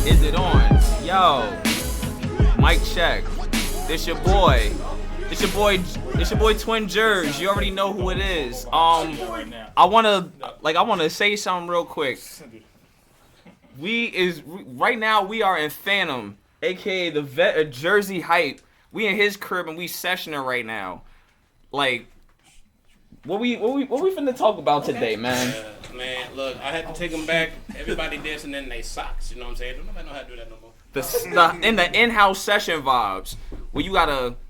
Is it on? Yo, mic check. This your boy. It's your boy Twin Jerz. You already know who it is. I wanna say something real quick. Right now we are in Phantom, aka the vet of Jersey Hype. We in his crib and we sessioning right now. Like, what we finna talk about today, man? Man, look, I had to take them back. Everybody dancing in their socks. You know what I'm saying? Don't nobody know how to do that no more. The in-house session vibes where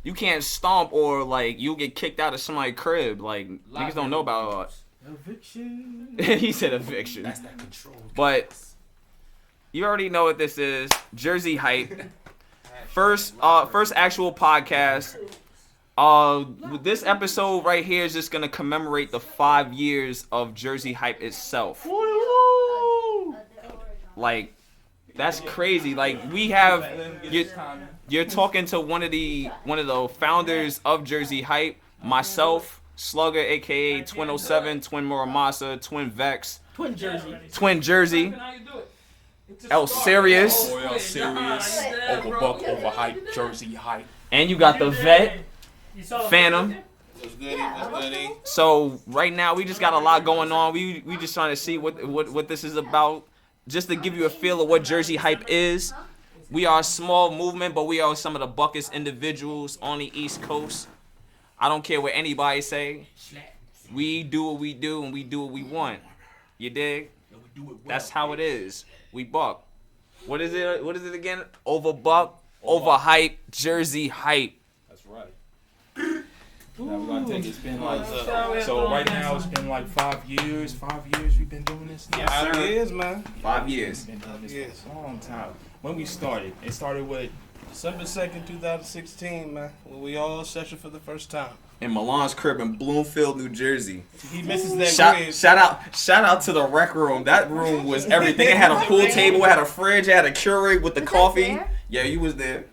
you can't stomp or like you get kicked out of somebody's crib. Like, niggas don't know about eviction. He said eviction. That's that control. But you already know what this is. Jersey Hype. First actual podcast. This episode right here is just gonna commemorate the 5 years of Jersey Hype itself. Like, that's crazy. Like, we have you're talking to one of the founders of Jersey Hype, myself, Slugger, aka Twin 07, Twin Muramasa, Twin Vex, Twin Jersey. El Serious. El Serious. Overbuck, overhype, Jersey Hype. And you got the vet, Phantom. What's goody? So right now we just got a lot going on. We just trying to see what this is about. Just to give you a feel of what Jersey Hype is. We are a small movement, but we are some of the buckest individuals on the East Coast. I don't care what anybody say. We do what we do and we do what we want. You dig? That's how it is. We buck. What is it? What is it again? Overbuck, overhype, Jersey Hype. That's right. Now we're gonna take it. It's been like so. Right now it's been like 5 years. 5 years we've been doing this. Yeah, 5 years, man. 5 years. We've been doing this for a long time. When we started, it started with December 2nd, 2016, man. When we all sessioned for the first time. In Milan's crib in Bloomfield, New Jersey. He misses that crib. Shout out to the rec room. That room was everything. It had a pool table, it had a fridge, it had a Keurig with the coffee. Yeah, you was there.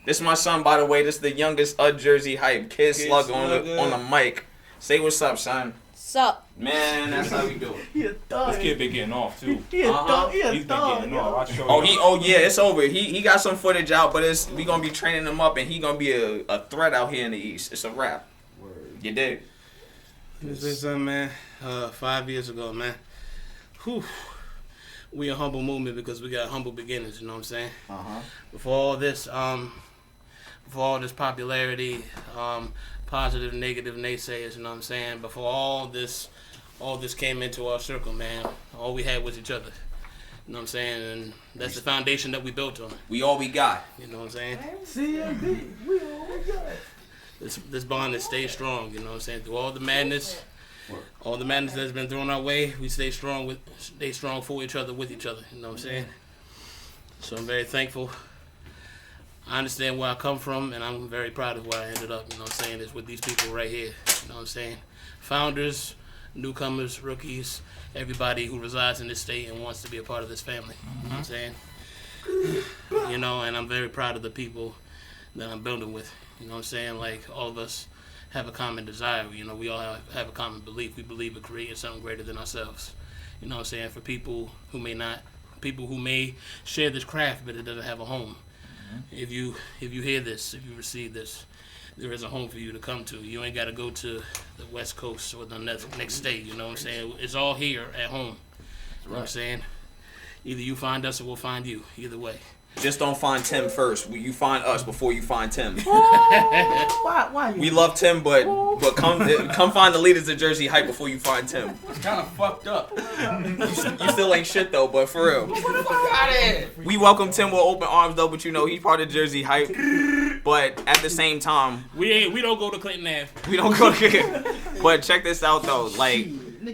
This is my son, by the way. This is the youngest of Jersey Hype. Kid Slugger on the mic. Say what's up, son. Sup? Man, that's how we do it. this kid been getting off too. He's He's been getting off. I show you. Oh yeah, it's over. He got some footage out, but we gonna be training him up, and he gonna be a threat out here in the East. It's a wrap. You dig? This is man. 5 years ago, man. Whew. We a humble movement because we got humble beginnings. You know what I'm saying? Before all this popularity, positive, negative naysayers. You know what I'm saying? Before all this came into our circle, man. All we had was each other. You know what I'm saying? And that's the foundation that we built on. We all we got. You know what I'm saying? CMB, we all we got. This bond has stayed strong, you know what I'm saying? Through all the madness that's been thrown our way, we stay strong for each other, with each other, you know what I'm saying? So I'm very thankful. I understand where I come from, and I'm very proud of where I ended up, you know what I'm saying? It's with these people right here, you know what I'm saying? Founders, newcomers, rookies, everybody who resides in this state and wants to be a part of this family, you know what I'm saying? You know, and I'm very proud of the people that I'm building with. You know what I'm saying? Like, all of us have a common desire. You know, we all have a common belief. We believe in creating something greater than ourselves. You know what I'm saying? For people who may share this craft, but it doesn't have a home. If you hear this, if you receive this, there is a home for you to come to. You ain't got to go to the West Coast or the next state. You know what I'm saying? It's all here at home. You know what I'm saying? Either you find us or we'll find you. Either way. Just don't find Tim first. You find us before you find Tim. Why We love Tim, but come find the leaders of Jersey Hype before you find Tim. It's kind of fucked up. You still ain't shit though, but for real. We welcome Tim with open arms though, but you know he's part of Jersey Hype. But at the same time, we don't go to Clinton Ave. we don't go to. But check this out though, like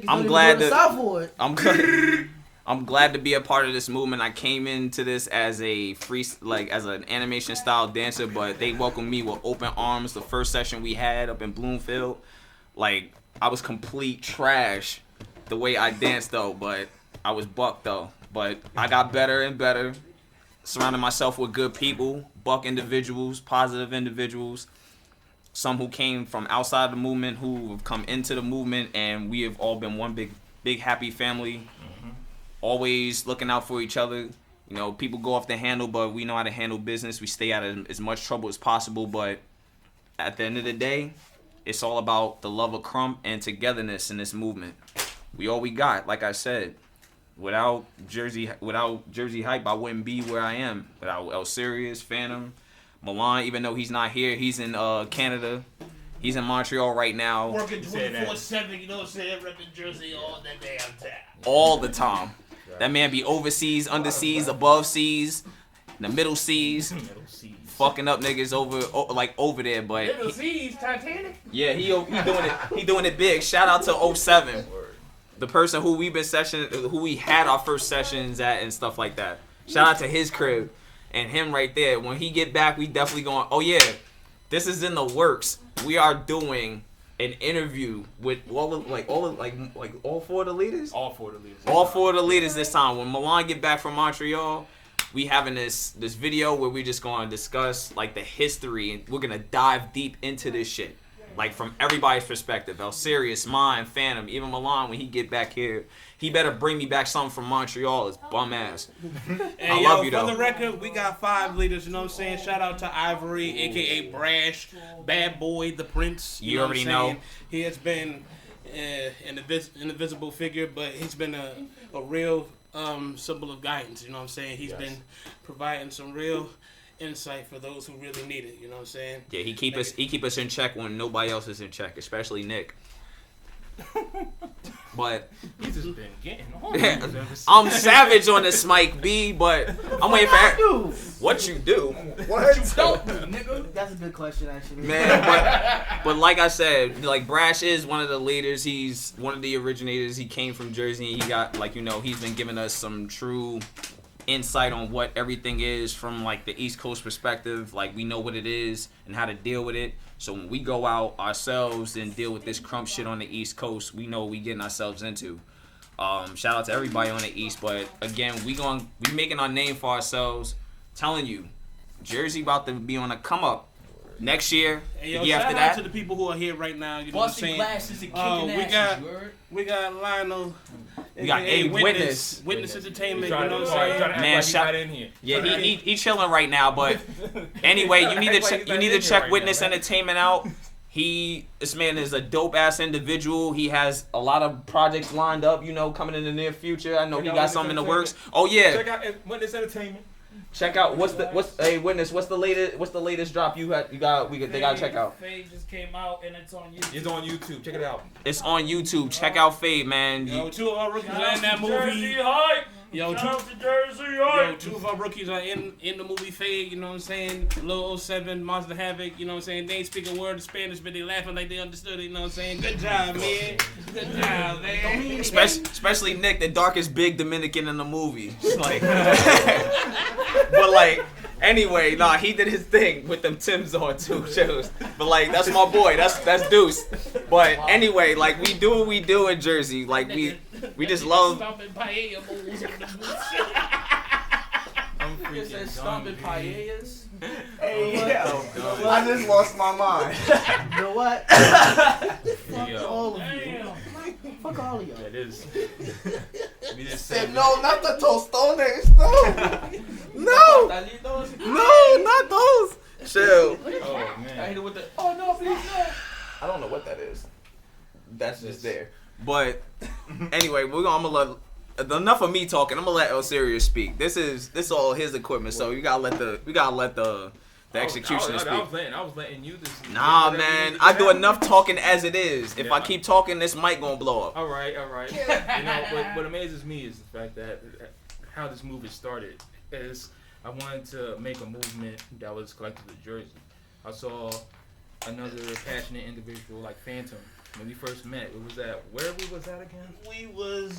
I'm glad that I'm glad to be a part of this movement. I came into this as as an animation style dancer, but they welcomed me with open arms. The first session we had up in Bloomfield, like I was complete trash the way I danced though, but I was buck though. But I got better and better, surrounding myself with good people, buck individuals, positive individuals, some who came from outside the movement, who have come into the movement, and we have all been one big happy family. Always looking out for each other. You know, people go off the handle, but we know how to handle business. We stay out of as much trouble as possible. But at the end of the day, it's all about the love of KRUMP and togetherness in this movement. We all we got. Like I said, without Jersey Hype, I wouldn't be where I am. Without El Sirius, Phantom, Milan, even though he's not here, he's in Canada. He's in Montreal right now. Working 24/7, you know what I'm saying? Repping Jersey all the damn time. All the time. That man be overseas, underseas, above seas, in the middle seas, fucking up niggas over there. But Middle seas, Titanic. Yeah, he doing it big. Shout out to 07, the person who we had our first sessions at and stuff like that. Shout out to his crib and him right there. When he get back, we definitely going. Oh yeah, this is in the works. We are doing an interview with all four of the leaders. All four of the leaders. All four of the leaders this time. When Milan get back from Montreal, we having this video where we just gonna discuss like the history and we're gonna dive deep into this shit. Like from everybody's perspective. El Sirius, mine, Phantom, even Milan when he get back here, he better bring me back something from Montreal, his bum ass. And I love you though. For the record, we got 5 leaders, you know what I'm saying? Shout out to Ivory, aka Brash, Bad Boy, the Prince. You already know. He has been an invisible figure, but he's been a real symbol of guidance, you know what I'm saying? He's been providing some real insight for those who really need it, you know what I'm saying? Yeah, he keep us in check when nobody else is in check, especially Nick. But he's just been getting on. I'm savage on this mic, B, but I'm waiting for what you do. What you don't do, nigga? That's a good question, actually. Man, but like I said, like Brash is one of the leaders. He's one of the originators. He came from Jersey. He got he's been giving us some true insight on what everything is from like the East Coast perspective. Like we know what it is and how to deal with it. So when we go out ourselves and deal with this KRUMP shit on the East Coast, we know what we getting ourselves into. Shout out to everybody on the East, but again, we making our name for ourselves. Telling you, Jersey about to be on a come up next year. Hey, yo, the year shout after out that. to the people who are here right now. You know what I'm saying? Glasses and kicking asses, we got Lionel. We got a witness. Witness Entertainment. You know what I'm saying? Man, shout in here. Yeah, he chilling right now. But anyway, you need to check Witness Entertainment out. This man is a dope ass individual. He has a lot of projects lined up, coming in the near future. I know he got something in the works. Oh yeah. Check out Witness Entertainment. Check out what's the latest drop they gotta check out. Fade just came out and it's on YouTube. It's on YouTube. Check it out. It's on YouTube. Check out Fade, man. Yo, 2 of our rookies are in that movie. JERSEYHYPE. Yo, Shout out to JERSEYHYPE. 2 of our rookies are in the movie Fade, you know what I'm saying? Lil 07, Monster Havoc, you know what I'm saying? They ain't speaking a word of Spanish, but they laughing like they understood it, you know what I'm saying? Good job, man. Good job, man. Especially Nick, the darkest big Dominican in the movie. Like, but like, anyway, he did his thing with them Timbs on too, shows. But like, that's my boy. That's Deuce. But anyway, like, we do what we do in Jersey. Like, we just love. I'm freaking stomping paellas. Hey, I just lost my mind. You know what? Fuck all of you. Fuck all of y'all. It is. We just Said no, not the tostones. No, not those. Chill. Oh man. I hit it with the. Oh no, please no. I don't know what that is. That's just there. But anyway, I'm gonna let. Enough of me talking. I'm gonna let El Sirius speak. This is all his equipment, so we gotta let the executioner speak. I was letting you this. Nah, man, I do enough talking as it is. If I keep talking, this mic gonna blow up. All right. What amazes me is the fact that how this movement started is I wanted to make a movement that was collective to Jersey. I saw another passionate individual like Phantom. When we first met, it was where we was at again? We was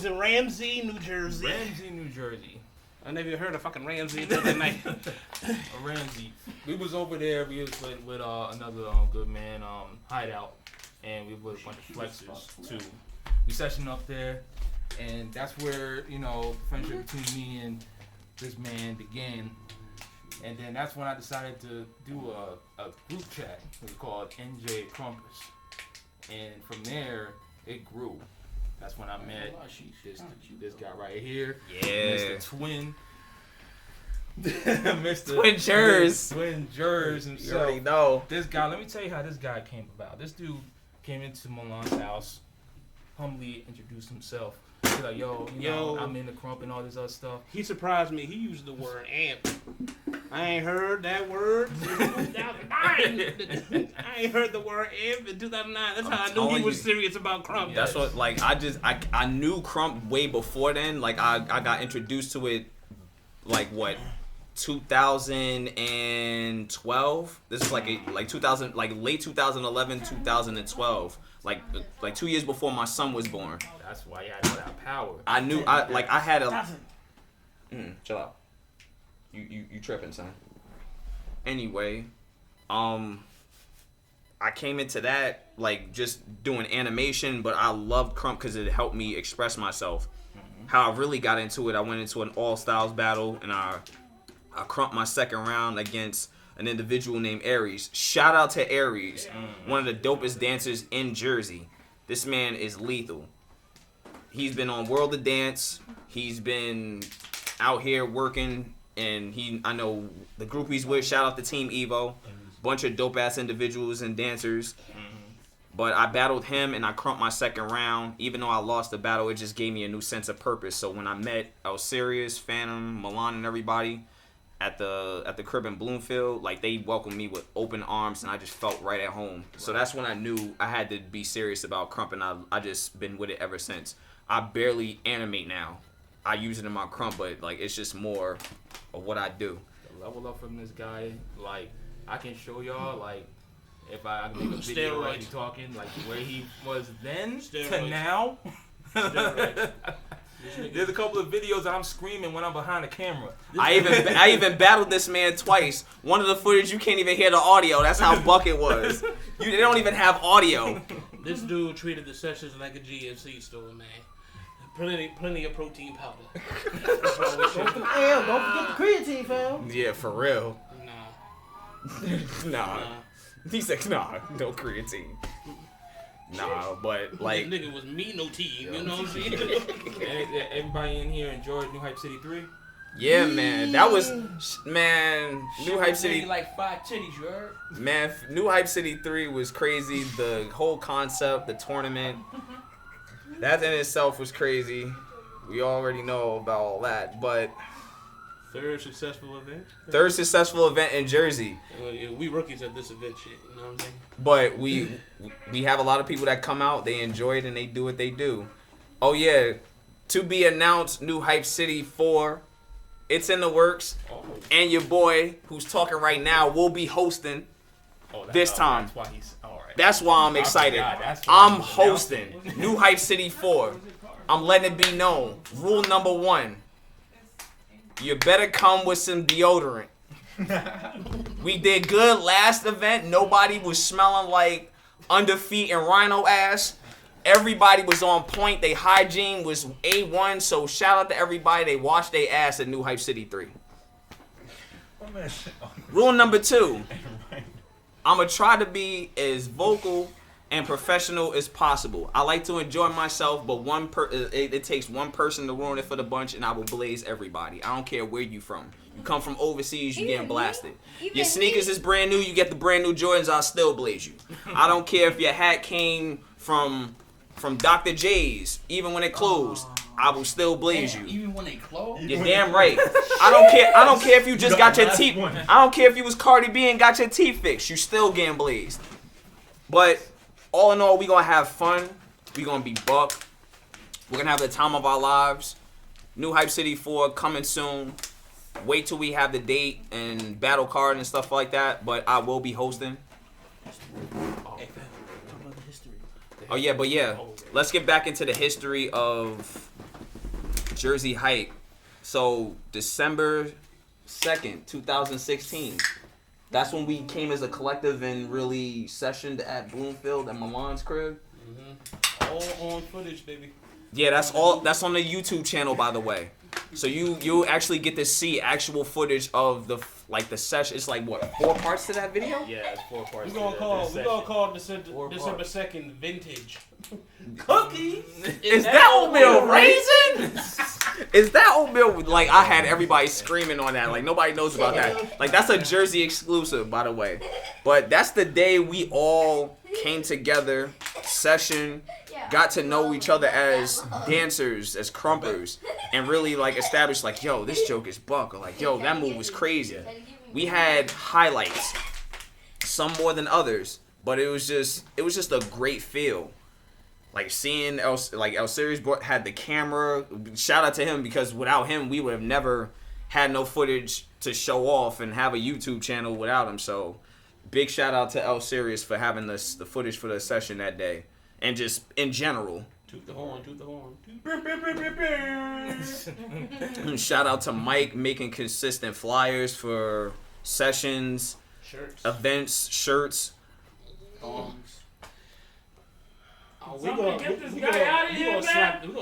in Ramsey, New Jersey. Ramsey, New Jersey. I never even heard of fucking Ramsey until that night. Ramsey. We was over there. We was with another good man, Hideout, and we was a bunch of flexers too. We sessioned up there, and that's where the friendship between me and this man began. And then that's when I decided to do a group chat. It was called NJPW. And from there, it grew. That's when I met this guy right here. Yeah. Mr. Twin. Mr. Twin Jers. Twin Jers You himself. already know. This guy, let me tell you how this guy came about. This dude came into Milan's house, humbly introduced himself. He's like, yo, I'm in the KRUMP and all this other stuff. He surprised me. He used the word amp. I ain't heard that word since 2009. I ain't heard the word amp in 2009. That's how I knew he was serious about KRUMP. That's what, like, I knew KRUMP way before then. Like, I got introduced to it, like, what, 2012? This is like 2000, like late 2011, 2012. Like 2 years before my son was born. That's why you had all that power. I knew, I had a... chill out. You tripping, son. Anyway, I came into that, like, just doing animation, but I loved KRUMP because it helped me express myself. How I really got into it, I went into an all-styles battle, and I KRUMPed my second round against an individual named Aries. Shout out to Aries, one of the dopest dancers in Jersey. This man is lethal. He's been on World of Dance. He's been out here working, and I know the group he's with. Shout out to Team Evo, bunch of dope ass individuals and dancers. But I battled him and I KRUMPed my second round. Even though I lost the battle, it just gave me a new sense of purpose. So when I met Osiris, Phantom, Milan, and everybody at the crib in Bloomfield, like, they welcomed me with open arms, and I just felt right at home. So that's when I knew I had to be serious about KRUMP, and I just been with it ever since. I barely animate now. I use it in my KRUMP, but, like, it's just more of what I do. The level up from this guy, like, I can show y'all, like, if I make a video like he talking, like, where he was then to now. There's a couple of videos that I'm screaming when I'm behind the camera. I even battled this man twice. One of the footage, you can't even hear the audio. That's how buck it was. They don't even have audio. This dude treated the sessions like a GNC store, man. Plenty of protein powder. That's what I wish you- Damn, don't forget the creatine, fam. Yeah, for real. Nah. Nah. He said, nah, no creatine. Nah, but, like... This nigga was me no team, you know what I'm saying? Everybody in here enjoyed New Hype City 3? Yeah, man. That was... Man, New Hype City... Like 5 titties, you heard? Man, New Hype City 3 was crazy. The whole concept, the tournament, that in itself was crazy. We already know about all that, but... Third successful event in Jersey. We rookies at this event, shit. You know what I'm saying? But we have a lot of people that come out, they enjoy it, and they do what they do. Oh yeah, to be announced, New Hype City 4. It's in the works, and your boy, who's talking right now, will be hosting this time. That's why he's all right. That's why I'm excited. I'm hosting New Hype City 4. I'm letting it be known. Rule number 1. You better come with some deodorant. We did good last event. Nobody was smelling like underfeet and rhino ass. Everybody was on point. They hygiene was A1. So shout out to everybody. They washed their ass at New Hype City 3. Rule number 2. I'm going to try to be as vocal and professional as possible. I like to enjoy myself, but it takes one person to ruin it for the bunch, and I will blaze everybody. I don't care where you from. You come from overseas, you getting blasted. Your sneakers is brand new, you get the brand new Jordans, I'll still blaze you. I don't care if your hat came from Dr. J's, even when it closed, I will still blaze you. Even when they close? You're damn right. I don't care if you just got your teeth. I don't care if you was Cardi B and got your teeth fixed. You still getting blazed. But all in all, we gonna have fun. We gonna be buck. We're gonna have the time of our lives. New Hype City 4 coming soon. Wait till we have the date and battle card and stuff like that. But I will be hosting. Oh yeah, but yeah. Let's get back into the history of Jersey Hype. So December 2nd, 2016. That's when we came as a collective and really sessioned at Bloomfield at Milan's crib. All on footage, baby. Yeah, that's all. That's on the YouTube channel, by the way. So you actually get to see actual footage of the session. It's like what, 4 parts to that video? Yeah, it's 4 parts. We're gonna call December 2nd vintage. Cookies? Is that oatmeal raisins? Is that oatmeal? Like, I had everybody screaming on that. Like, nobody knows about that. Like, that's a Jersey exclusive, by the way. But that's the day we all came together, session, got to know each other as dancers, as krumpers, and really, like, established, like, yo, this joke is buck. Or, like, yo, that move was crazy. We had highlights, some more than others, but it was just a great feel. Like, seeing El Sirius had the camera. Shout out to him, because without him, we would have never had no footage to show off and have a YouTube channel without him. So, big shout out to El Sirius for having the footage for the session that day. And just in general. Toot the horn, toot the horn. Shout out to Mike making consistent flyers for sessions, Shirts, events, shirts. We're gonna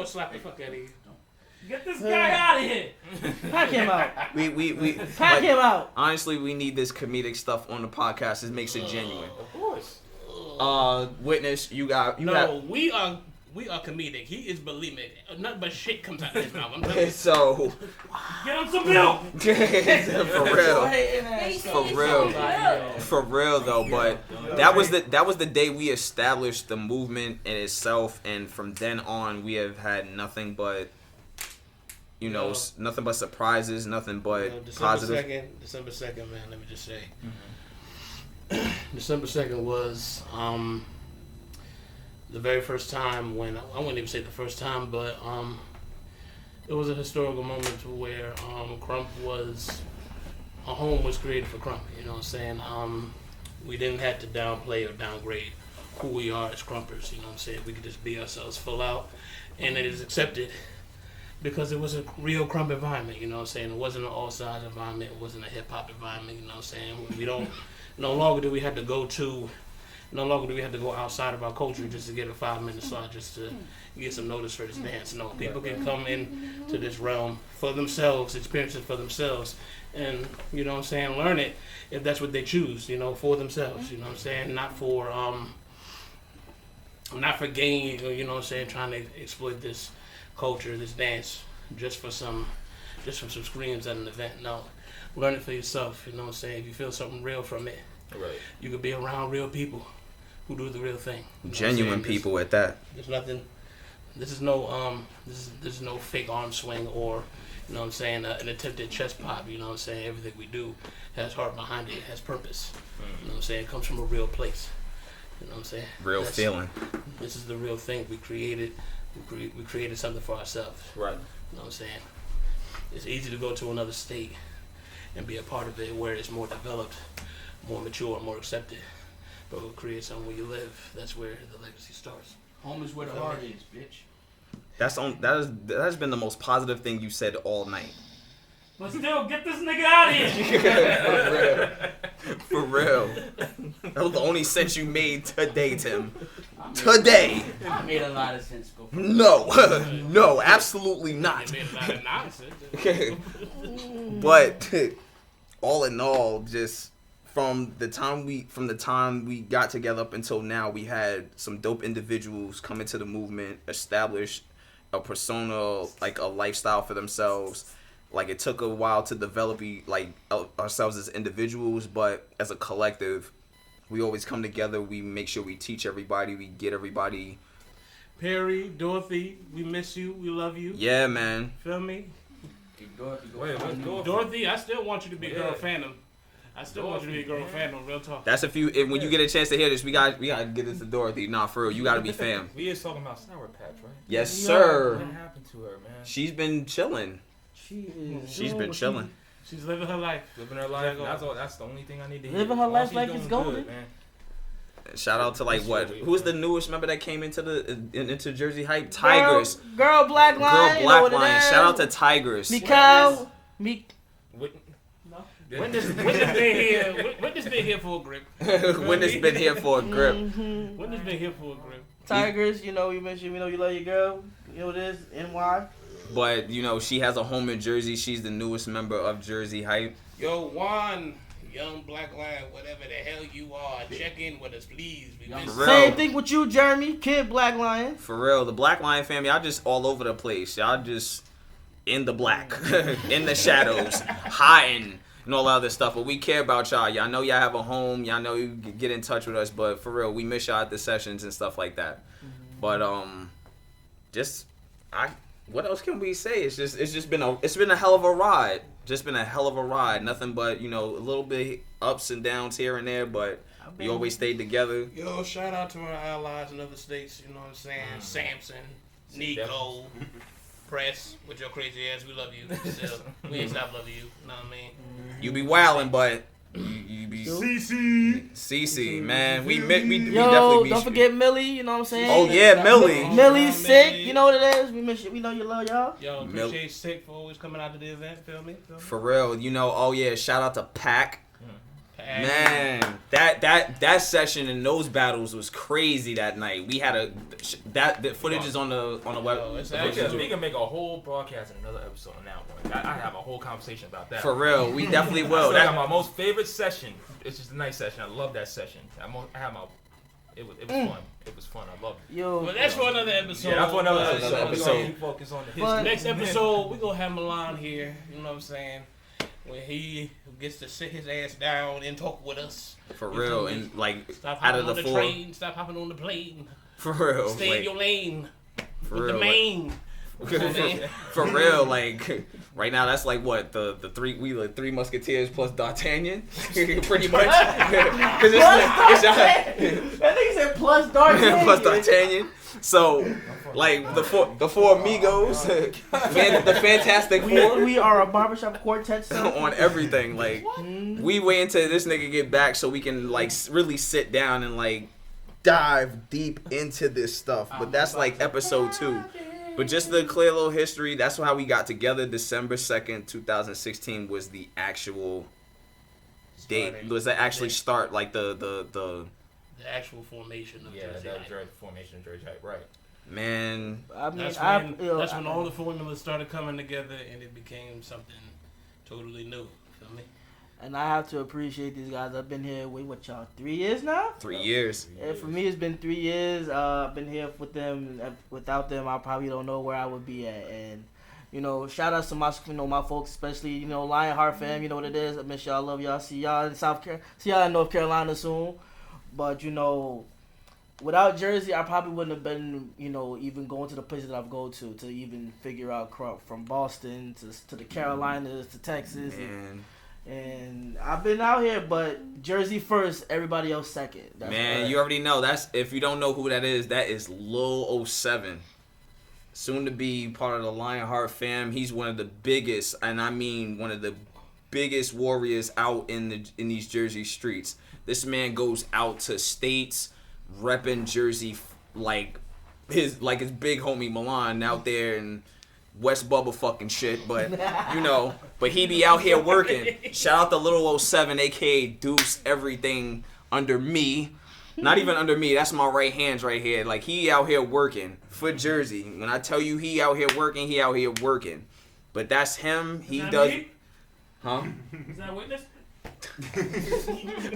slap the fuck out of you. Get this guy out of here. Pack him out. We Pack him out. Honestly, we need this comedic stuff on the podcast. It makes it genuine. Of course. Witness, we are comedic. He is bulimic. Nothing but shit comes out of his mouth. I'm telling you. So Get him some milk. For real though. But that was the day we established the movement in itself, and from then on we have had nothing but nothing but surprises, nothing but positive. December 2nd, man. Let me just say, December 2nd was the very first time when I wouldn't even say the first time, but it was a historical moment where KRUMP a home was created for KRUMP. You know what I'm saying? We didn't have to downplay or downgrade who we are as KRUMPers. You know what I'm saying? We could just be ourselves full out, and it is accepted because it was a real KRUMP environment. You know what I'm saying? It wasn't an all-sides environment. It wasn't a hip-hop environment. You know what I'm saying? No longer do we have to go outside of our culture just to get a 5-minute slot, just to get some notice for this dance. No, people can come in to this realm for themselves, experience it for themselves, and you know what I'm saying, learn it if that's what they choose, for themselves. You know what I'm saying, not for gain, you know what I'm saying, trying to exploit this culture, this dance, just from some screams at an event. No, learn it for yourself. You know what I'm saying. If you feel something real from it, right, you could be around real people who do the real thing. You know genuine people at that. There's nothing. This is no fake arm swing or, you know what I'm saying, an attempted chest pop. You know what I'm saying. Everything we do has heart behind it, has purpose. You know what I'm saying. It comes from a real place. You know what I'm saying. Real feeling. This is the real thing we created. We created something for ourselves. Right. You know what I'm saying. It's easy to go to another state and be a part of it where it's more developed, more mature, more accepted. But we'll create something where you live. That's where the legacy starts. Home is where the heart is, bitch. That has been the most positive thing you said all night. But still, get this nigga out of here. For real. That was the only sense you made today, Tim. Today. I made a lot of sense before. No, absolutely not. It made a lot of nonsense. But all in all, just from the time we got together up until now, we had some dope individuals come into the movement, establish a persona, like a lifestyle for themselves. Like, it took a while to develop ourselves as individuals, but as a collective, we always come together. We make sure we teach everybody. We get everybody. Perry, Dorothy, we miss you. We love you. Yeah, man. Feel me? Wait, Dorothy, I still want you to be girl fandom. Real talk. That's when you get a chance to hear this, we gotta get this to Dorothy. Nah, for real, you gotta be fam. We is talking about Sour Patch, right? Yes, sir. What happened to her, man? She's been chilling. She's been chilling. She's living her life. That's the only thing I need to hear. Living her life like it's golden. Man. Shout out to who's the newest member that came into Jersey Hype? Tigers. Girl Black Line. Shout out to Tigers. Mikal. Witness been here for a grip. Witness been here for a grip. Witness been here for a grip. Tigers, you mentioned, you love your girl. You know what it is, NY. But, she has a home in Jersey. She's the newest member of Jersey Hype. Yo, Juan, Young Black Lion, whatever the hell you are, check in with us, please. We miss For real. Same thing with you, Jeremy. Kid Black Lion. For real, the Black Lion family, y'all just all over the place. Y'all just in the black, in the shadows, hiding, and all that other stuff. But we care about y'all. Y'all know y'all have a home. Y'all know you can get in touch with us. But for real, we miss y'all at the sessions and stuff like that. But what else can we say? It's just been a hell of a ride. Just been a hell of a ride. Nothing but, you know, a little bit ups and downs here and there, but we always stayed together. Yo, shout out to our allies in other states, you know what I'm saying? Samson, Nico, Press, with your crazy ass, we love you. Still, we ain't stop loving you, know what I mean? You be wildin', but you be CC, man. We definitely be. Don't forget Millie, you know what I'm saying? Oh yeah, Millie. Millie's sick, you know what it is. We miss you. We know you love y'all. Yo, appreciate Sick for always coming out to the event. Feel me? For real, you know. Oh yeah, shout out to Pac. Man, that session and those battles was crazy that night. We had the footage is on the web. We can make a whole broadcast and another episode on that one. I have a whole conversation about that. For real, we definitely will. That's my most favorite session. It's just a nice session. I love that session. It was fun. It was fun. I loved it. Yo, well, that's for another episode. Yeah, that's for another episode. We're gonna focus on the next episode. We're gonna have Milan here. You know what I'm saying? When he gets to sit his ass down and talk with us. For real, and like stop out hopping of the on the four. train, stop hopping on the plane. For real, stay like, in your lane. For with real, the main. for real, like right now, that's like what the three musketeers plus D'Artagnan, pretty much. Because that nigga said plus D'Artagnan. plus D'Artagnan. So, like the four amigos, the Fantastic Four. We are a barbershop quartet on everything. Like we wait until this nigga get back so we can like really sit down and like dive deep into this stuff. But that's like episode 2. But just the clear little history, that's how we got together. December 2nd, 2016 was the actual date. Was the actually start, like the actual formation of the formation of JERSEYHYPE, right. Man. I mean, that's when all the formulas started coming together and it became something totally new. Feel me? And I have to appreciate these guys. I've been here, what y'all, 3 years now? 3 years. And for me, it's been 3 years. I've been here with them. Without them, I probably don't know where I would be at. And, you know, shout out to my folks, especially, you know, Lionheart fam. You know what it is. I miss y'all. Love y'all. See y'all in North Carolina soon. But, you know, without Jersey, I probably wouldn't have been, you know, even going to the places that I've gone to even figure out KRUMP, from Boston to the Carolinas to Texas. And I've been out here, but Jersey first, everybody else second. That's man, right. You already know. That's, if you don't know who that is Lil 07. Soon to be part of the Lionheart fam. He's one of the biggest, and I mean one of the biggest warriors out in these Jersey streets. This man goes out to states, repping Jersey like his big homie Milan out there in West Bubba fucking shit, but you know, but he be out here working. Shout out to Little 07, aka Deuce, everything under me. Not even under me, that's my right hands right here. Like, he out here working for Jersey. When I tell you he out here working, he out here working. But that's him. He does. Me? Huh? Is that witness?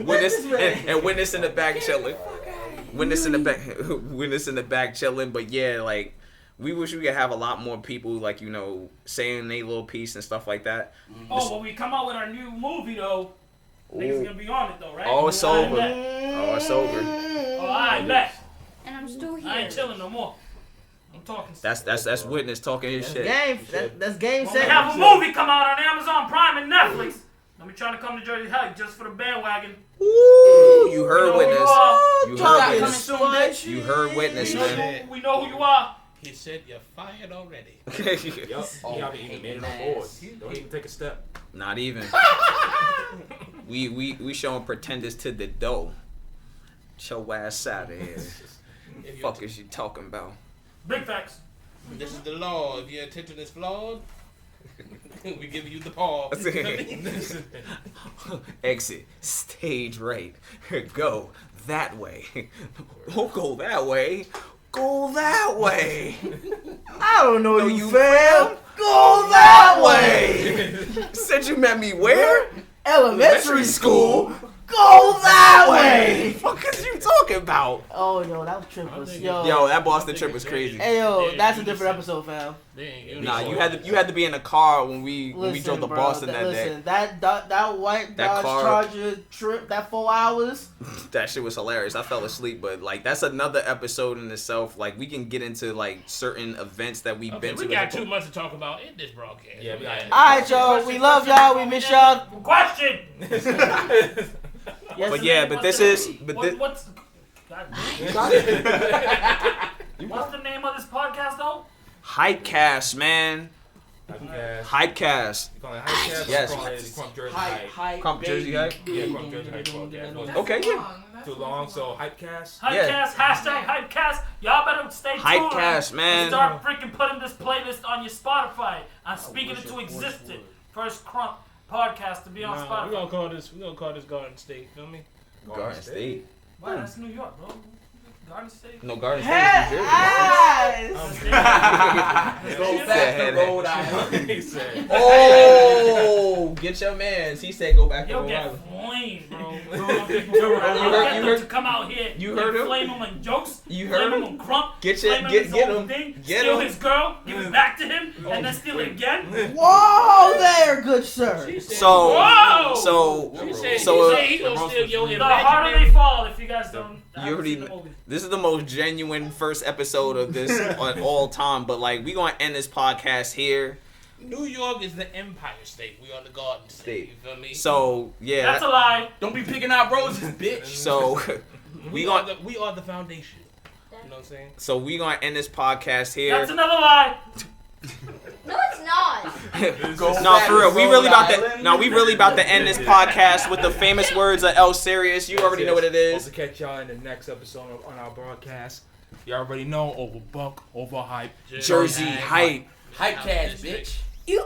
Witness in the back chilling. Witness in the back chilling. But yeah, like, we wish we could have a lot more people, like, you know, saying their little piece and stuff like that. Oh, when we come out with our new movie, though, niggas gonna be on it, though, right? Oh, it's over. Oh, it's over. Oh, I bet. And I'm still here. I ain't chilling no more. I'm talking. That's Witness talking his shit. That's game When set. we have a movie come out on Amazon Prime and Netflix, I'm trying to come to JERSEYHYPE just for the bandwagon. Ooh, you heard Witness. You heard Witness, man. We know who you are. He said you're fired already. Yup. He haven't even made it on board. Don't even take a step. Not even. we showing pretenders to the dough. Show ass out of here. Fuck is you talking about? Big facts. This is the law. If your attention is flawed, we give you the paw. Exit stage right. Go that way. Don't go that way. Go that way. I don't know you, fam. Go that way. Said you met me where? elementary school. Go that way. What is you talking about? Oh, yo, that trip was Yo, that Boston trip was crazy. Hey, yo, that's a different episode, fam. Nah, you had to be in the car when we drove to Boston that day. That white Dodge Charger trip, that 4 hours. That shit was hilarious. I fell asleep, but like that's another episode in itself. Like we can get into like certain events that we've been to. We got too much to talk about in this broadcast. Yeah, we got. All right, y'all. We love y'all. We miss y'all. Question. Yes, But this is. What's the name of this podcast though? Hypecast, man. Hypecast. You call it Hypecast? Yes. You call it KRUMP Jersey Hype. KRUMP Jersey Hype? Yeah, KRUMP Jersey Hype podcast. Okay, yeah. Too long, so Hypecast. Hypecast, hashtag Hypecast. Y'all better stay tuned. Hypecast, man. Start freaking putting this playlist on your Spotify. I'm speaking it to existence. First KRUMP podcast to be on Spotify. We're gonna call this Garden State, feel me? Garden State. Wow, that's New York, bro. Garden State. No, Garden State is New Jersey. Go back to Rhode Island. He said. Oh, get your mans. He said go back to You'll Rhode get Island. flamed, bro. You heard to come out here. You heard him? Flame him on jokes. You heard flame him? him on KRUMP. Get him. Thing, Get steal him. his girl. Give it back to him, and then steal it again. Whoa there, good sir. Whoa! He said he gonna steal your The harder they fall, if you guys don't. You already. This is the most genuine first episode of this on all time. But like, we gonna end this podcast here. New York is the Empire State. We are the Garden State. You feel me? So yeah. That's a lie. Don't be picking out roses, bitch. So we are the foundation. You know what I'm saying? So we gonna end this podcast here. That's another lie. No, it's not. No, for real. We really about to end this podcast with the famous words of El Sirius. You already know what it Hope is. to catch y'all in the next episode on our broadcast. You already know, over Buck, over Hype. Jersey Hype. Hypecast, bitch. You